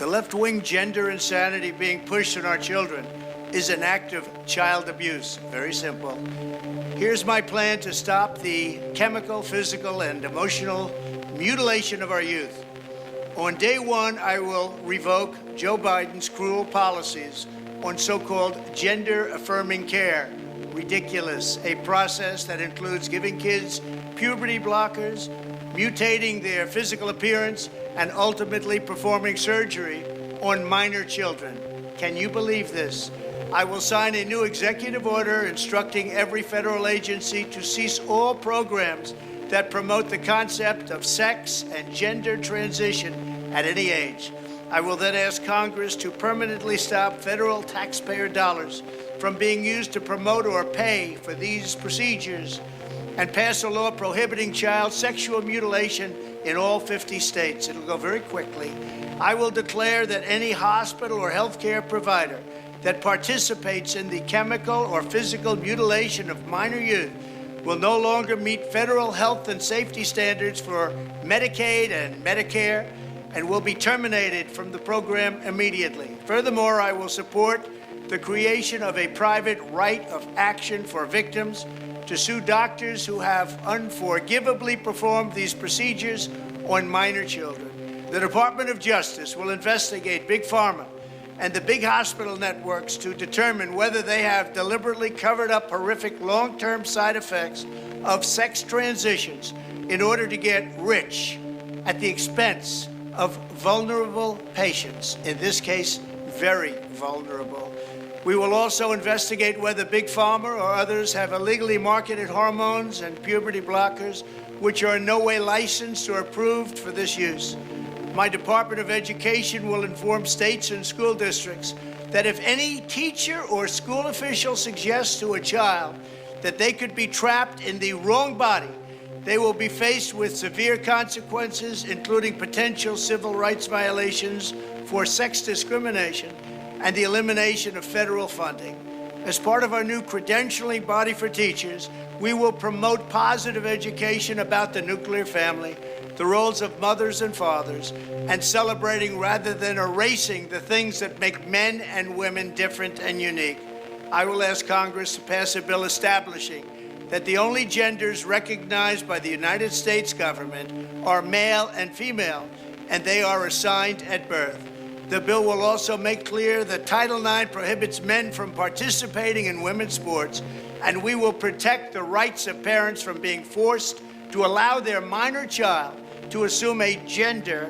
The left-wing gender insanity being pushed on our children is an act of child abuse. Very simple. Here's my plan to stop the chemical, physical, and emotional mutilation of our youth. On day one, I will revoke Joe Biden's cruel policies on so-called gender-affirming care. Ridiculous. A process that includes giving kids puberty blockers, mutating their physical appearance, and ultimately performing surgery on minor children. Can you believe this? I will sign a new executive order instructing every federal agency to cease all programs that promote the concept of sex and gender transition at any age. I will then ask Congress to permanently stop federal taxpayer dollars from being used to promote or pay for these procedures and pass a law prohibiting child sexual mutilation in all 50 states. It'll go very quickly. I will declare that any hospital or healthcare provider that participates in the chemical or physical mutilation of minor youth will no longer meet federal health and safety standards for Medicaid and Medicare and will be terminated from the program immediately. Furthermore, I will support the creation of a private right of action for victims to sue doctors who have unforgivably performed these procedures on minor children. The Department of Justice will investigate Big Pharma and the big hospital networks to determine whether they have deliberately covered up horrific long-term side effects of sex transitions in order to get rich at the expense of vulnerable patients, in this case, very vulnerable. We will also investigate whether Big Pharma or others have illegally marketed hormones and puberty blockers which are in no way licensed or approved for this use. My Department of Education will inform states and school districts that if any teacher or school official suggests to a child that they could be trapped in the wrong body, they will be faced with severe consequences, including potential civil rights violations for sex discrimination and the elimination of federal funding. As part of our new credentialing body for teachers, we will promote positive education about the nuclear family, the roles of mothers and fathers, and celebrating rather than erasing the things that make men and women different and unique. I will ask Congress to pass a bill establishing that the only genders recognized by the United States government are male and female, and they are assigned at birth. The bill will also make clear that Title IX prohibits men from participating in women's sports, and we will protect the rights of parents from being forced to allow their minor child to assume a gender